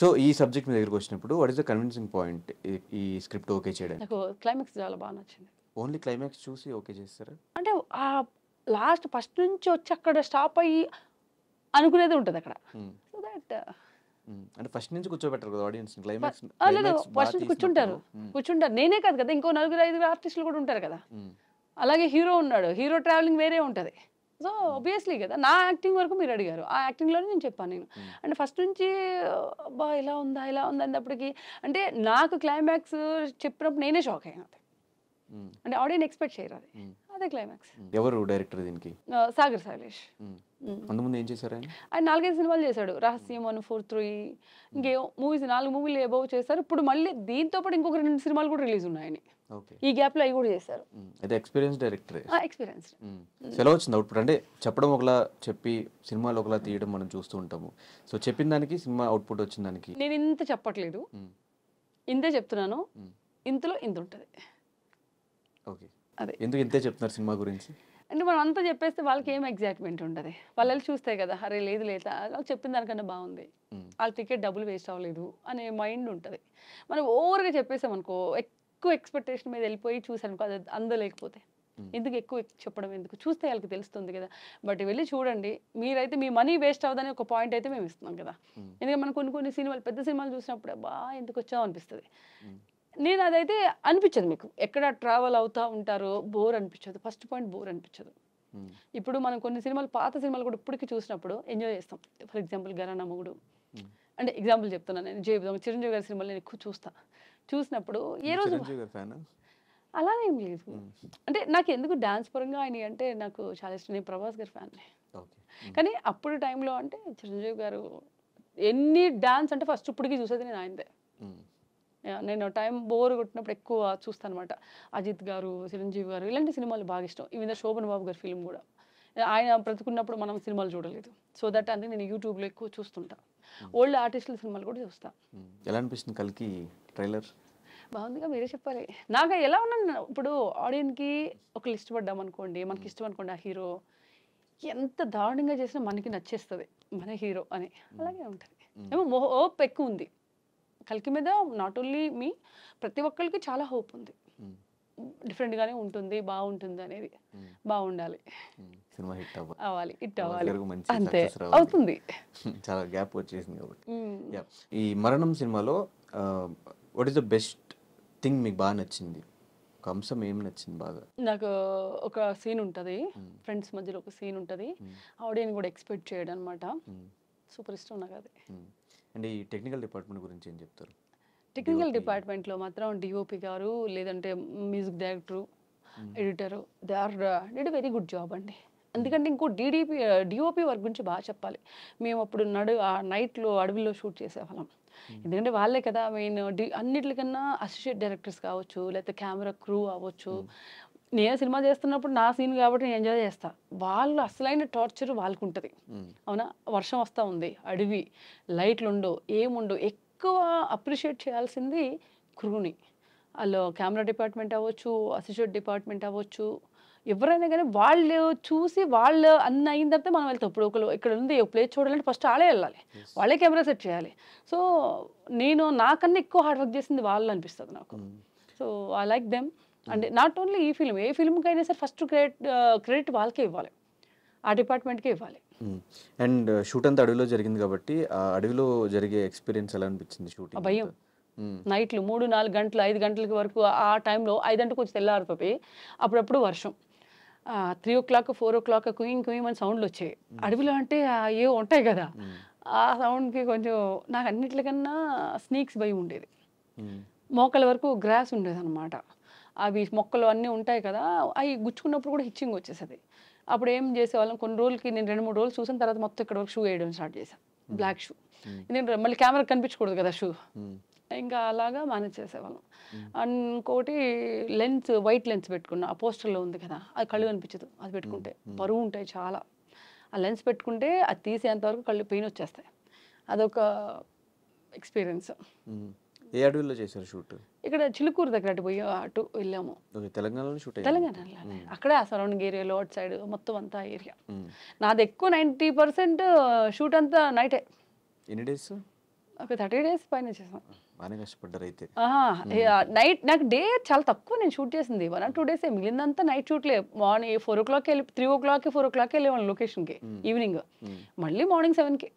So ఈ subject మీ దగ్గరికి వచ్చినప్పుడు what is the convincing point ఈ స్క్రిప్ట్ ఓకే చేయడానికి? నాకు క్లైమాక్స్ చాలా బాగా నచ్చింది. ఓన్లీ క్లైమాక్స్ చూసి ఓకే చేస్తారా? అంటే లాస్ట్ ఫస్ట్ నుంచి వచ్చి అక్కడ స్టాప్ అయ్యి అనుకునేది ఉంటుంది అక్కడ. సో దట్ అంటే ఫస్ట్ నుంచి కూర్చోబెట్టరు కదా ఆడియన్స్ క్లైమాక్స్ లేదు, ఫస్ట్ నుంచి కూర్చుంటారు. నేనే కాదు కదా, ఇంకో నలుగురు ఐదుగురు ఆర్టిస్టులు కూడా ఉంటారు కదా. అలాగే హీరో ఉన్నాడు, హీరో ట్రావెలింగ్ వేరే ఉంటుంది. సో ఆబ్వియస్లీ కదా, నా యాక్టింగ్ వరకు మీరు అడిగారు, ఆ యాక్టింగ్లోనే నేను చెప్పాను. నేను అంటే ఫస్ట్ నుంచి అబ్బా ఇలా ఉందా ఇలా ఉందా అన్నప్పటికీ అంటే నాకు క్లైమాక్స్ చెప్పినప్పుడు నేనే షాక్ అయ్యాను. అంటే ఆడియన్స్ ఎక్స్పెక్ట్ చేయరు అది, అదే క్లైమాక్స్. ఎవరు డైరెక్టర్ దీనికి? సాగర్ శైలేష్. అంతకుముందు ఏం చేశారు ఆయన? ఆయన 4-5 సినిమాలు చేశాడు. రహస్యం 1, 4, 3 ఇంకేమో మూవీస్ 4 మూవీలు అబౌవ్ చేశారు. ఇప్పుడు మళ్ళీ దీంతో పాటు ఇంకొక 2 సినిమాలు కూడా రిలీజ్ ఉన్నాయని ఈ గ్యాప్లో అవి కూడా చేశారు. అయితే ఎక్స్పీరియన్స్ డైరెక్టర్. ఎక్స్పీరియన్స్. ఎలా వచ్చింది అవుట్పుట్? అంటే చెప్పడం ఒకలా చెప్పి సినిమాలు ఒకలా తీయడం మనం చూస్తూ ఉంటాము. సో చెప్పిన దానికి సినిమా అవుట్పుట్ వచ్చిన దానికి నేను ఇంత చెప్పట్లేదు, ఇంతే చెప్తున్నాను. ఇంతలో ఇంత ఉంటుంది. ఓకే, అదే ఎందుకు ఇంతే చెప్తున్నారు సినిమా గురించి అంటే మనం అంతా చెప్పేస్తే వాళ్ళకి ఏం ఎగ్జైట్మెంట్ ఉండదు. వాళ్ళు చూస్తే కదా, అరే లేదు లేదా వాళ్ళు చెప్పిన దానికన్నా బాగుంది, వాళ్ళ టికెట్ డబ్బులు వేస్ట్ అవ్వలేదు అనే మైండ్ ఉంటుంది. మనం ఓవర్గా చెప్పేసామనుకో, ఎక్కువ ఎక్స్పెక్టేషన్ మీద వెళ్ళిపోయి చూసానుకో, అది అందలేకపోతే ఎందుకు ఎక్కువ చెప్పడం ఎందుకు, చూస్తే వాళ్ళకి తెలుస్తుంది కదా. బట్ వెళ్ళి చూడండి, మీరైతే మీ మనీ వేస్ట్ అవ్వదని ఒక పాయింట్ అయితే మేము ఇస్తున్నాం కదా. ఎందుకంటే మనం కొన్ని సినిమాలు పెద్ద సినిమాలు చూసినప్పుడు బా ఎందుకు వచ్చావు అనిపిస్తుంది. నేను అదైతే అనిపించదు. మీకు ఎక్కడ ట్రావెల్ అవుతూ ఉంటారో బోర్ అనిపించదు. ఫస్ట్ పాయింట్ బోర్ అనిపించదు. ఇప్పుడు మనం కొన్ని సినిమాలు పాత సినిమాలు కూడా ఇప్పటికీ చూసినప్పుడు ఎంజాయ్ చేస్తాం. ఫర్ ఎగ్జాంపుల్ ఘరానా మొగుడు అంటే ఎగ్జాంపుల్ చెప్తున్నాను. నేను చిరంజీవి గారి సినిమాలు నేను ఎక్కువ చూసినప్పుడు ఏ రోజు అలానే ఏం లేదు. అంటే నాకు ఎందుకు డాన్స్ పరంగా ఆయన అంటే నాకు చాలా ఇష్టం. నేను ప్రభాస్ గారి ఫ్యాన్. కానీ అప్పుడు టైంలో అంటే చిరంజీవి గారు ఎన్ని డాన్స్ అంటే ఫస్ట్ ఇప్పటికీ చూసేది నేను ఆయనదే. నేను టైం బోర్ కొట్టినప్పుడు ఎక్కువ చూస్తాను అనమాట. అజిత్ గారు, చిరంజీవి గారు ఇలాంటి సినిమాలు బాగా ఇష్టం. ఈ విధంగా శోభన్ బాబు గారి ఫిల్మ్ కూడా ఆయన బ్రతుకున్నప్పుడు మనం సినిమాలు చూడలేదు. సో దట్ అంటే నేను యూట్యూబ్లో ఎక్కువ చూస్తుంటా. ఓల్డ్ ఆర్టిస్టుల సినిమాలు కూడా చూస్తా. ఎలా అనిపిస్తుంది కల్కి ట్రైలర్? బాగుందిగా, మీరే చెప్పాలి. నాకు ఎలా ఉన్నాను ఇప్పుడు ఆడియన్స్కి ఒక లిస్ట్ పడ్డాం అనుకోండి, మనకి ఇష్టం అనుకోండి ఆ హీరో, ఎంత దారుణంగా చేసినా మనకి నచ్చేస్తుంది మన హీరో అని. అలాగే ఉంటుంది. ఏమో హోప్ ఎక్కువ ఉంది కల్కి మీద. నాట్ ఓన్లీ మీ, ప్రతి ఒక్కరికి చాలా హోప్ ఉంది. డిఫరెంట్గానే ఉంటుంది, బాగుంటుంది అనేది. బాగుండాలి, సినిమా హిట్ అవ్వాలి, హిట్ అవ్వాలి, మంచి అంతే అవుతుంది. చాలా గ్యాప్ వచ్చేసింది కాబట్టి. ఈ మరణం సినిమాలో what is the best thing మీకు బాగా నచ్చింది? ఒక అంశం ఏం నచ్చింది బాగా? నాకు ఒక సీన్ ఉంటుంది, ఫ్రెండ్స్ మధ్యలో ఒక సీన్ ఉంటుంది, ఆడియన్ కూడా ఎక్స్పెక్ట్ చేయడం అనమాట. సూపర్ ఇష్టం నాకు అది. అండ్ ఈ టెక్నికల్ డిపార్ట్మెంట్ గురించి ఏం చెప్తారు? టెక్నికల్ డిపార్ట్మెంట్లో మాత్రం డిఓపి గారు, లేదంటే music director, editor, they or did very good job అండి. ఎందుకంటే ఇంకో డిఓపి వర్క్ గురించి బాగా చెప్పాలి. మేము అప్పుడు నైట్లో అడవిలో షూట్ చేసేవాళ్ళం. ఎందుకంటే వాళ్ళే కదా మెయిన్. అన్నిటికన్నా అసోసియేట్ డైరెక్టర్స్ కావచ్చు, లేకపోతే కెమెరా క్రూ అవ్వచ్చు. నేను సినిమా చేస్తున్నప్పుడు నా సీన్ కాబట్టి నేను ఎంజాయ్ చేస్తా. వాళ్ళు అసలైన టార్చర్ వాళ్ళకు ఉంటుంది. అవునా, వర్షం వస్తూ ఉంది, అడవి, లైట్లు ఉండవు, ఏముండవు. ఎక్కువ అప్రిషియేట్ చేయాల్సింది క్రూని. వాళ్ళు కెమెరా డిపార్ట్మెంట్ అవ్వచ్చు, అసోసియేట్ డిపార్ట్మెంట్ అవ్వచ్చు, ఎవరైనా కానీ వాళ్ళు చూసి వాళ్ళు అన్న అయిన తర్వాత మనం వెళ్తాం. ఇప్పుడు ఒకరు ఇక్కడ ఉంది ప్లేస్ చూడాలంటే ఫస్ట్ వాళ్ళే వెళ్ళాలి, వాళ్ళే కెమెరా సెట్ చేయాలి. సో నేను నాకన్నా ఎక్కువ హార్డ్ వర్క్ చేసింది వాళ్ళు అనిపిస్తుంది నాకు. So I like them. అంటే నాట్ ఓన్లీ ఈ ఫిల్మ్, ఏ ఫిల్మ్కి అయినా సరే ఫస్ట్ క్రెడిట్ వాళ్ళకే ఇవ్వాలి, ఆ డిపార్ట్మెంట్కే ఇవ్వాలి. అండ్ షూట్ అంతా అడవిలో జరిగింది కాబట్టి ఆ అడవిలో జరిగే ఎక్స్పీరియన్స్ ఎలా అనిపించింది షూటింగ్? భయం. నైట్లు 3-4 గంటలు 5 గంటలకి వరకు ఆ టైంలో 5 గంటలకు వచ్చి తెల్లారిపోయి అప్పుడప్పుడు వర్షం, 3 o'clock 4 o'clock కుయింగ్ కుయింగ్ అని సౌండ్లు వచ్చాయి. అడవిలో అంటే ఏ ఉంటాయి కదా, ఆ సౌండ్కి కొంచెం నాకు అన్నిటికన్నా స్నేక్స్ భయం ఉండేది. మోకాల వరకు గ్రాస్ ఉండేది అనమాట. అవి మొక్కలు అన్నీ ఉంటాయి కదా, అవి గుచ్చుకున్నప్పుడు కూడా హిచ్చింగ్ వచ్చేసేది. అప్పుడు ఏం చేసేవాళ్ళం, కొన్ని రోజులకి నేను 2-3 రోజులు చూసిన తర్వాత మొత్తం ఇక్కడ వరకు షూ వేయడం స్టార్ట్ చేశాను, బ్లాక్ షూ. ఎందుకంటే మళ్ళీ కెమెరా కనిపించకూడదు కదా షూ, ఇంకా అలాగా మేనేజ్ చేసేవాళ్ళం. ఇంకోటి లెన్స్, వైట్ లెన్స్ పెట్టుకున్నా, ఆ పోస్టర్లో ఉంది కదా, అది కళ్ళు కనిపించదు. అది పెట్టుకుంటే బరువు ఉంటాయి చాలా. ఆ లెన్స్ పెట్టుకుంటే అది తీసేంతవరకు కళ్ళు పెయిన్ వచ్చేస్తాయి. అదొక ఎక్స్పీరియన్స్. ఏ అడవిలో చేశారు షూట్? ఇక్కడ చిలుకూరు దగ్గర అటు వెళ్ళాము. తెలంగాణలో షూట్? తెలంగాణలో, అక్కడే ఆ సరౌండింగ్ ఏరియాలో అటు సైడ్ మొత్తం అంతా ఏరియా. నాది ఎక్కువ 90% షూట్ అంతా నైటే. ఎన్ని డేస్? ఒక 30 days పైన చేసాం. బాగానే కష్టపడ్డారు అయితే. నైట్ నాకు డే చాలా తక్కువ నేను షూట్ చేసింది 1 or 2 days మిగిలిందంతా నైట్ షూట్లే. మార్నింగ్ 4 o'clock వెళ్ళి 3 o'clock 4 o'clock వెళ్ళేవాళ్ళం లొకేషన్కి ఈవినింగ్, మళ్ళీ మార్నింగ్ 7కి.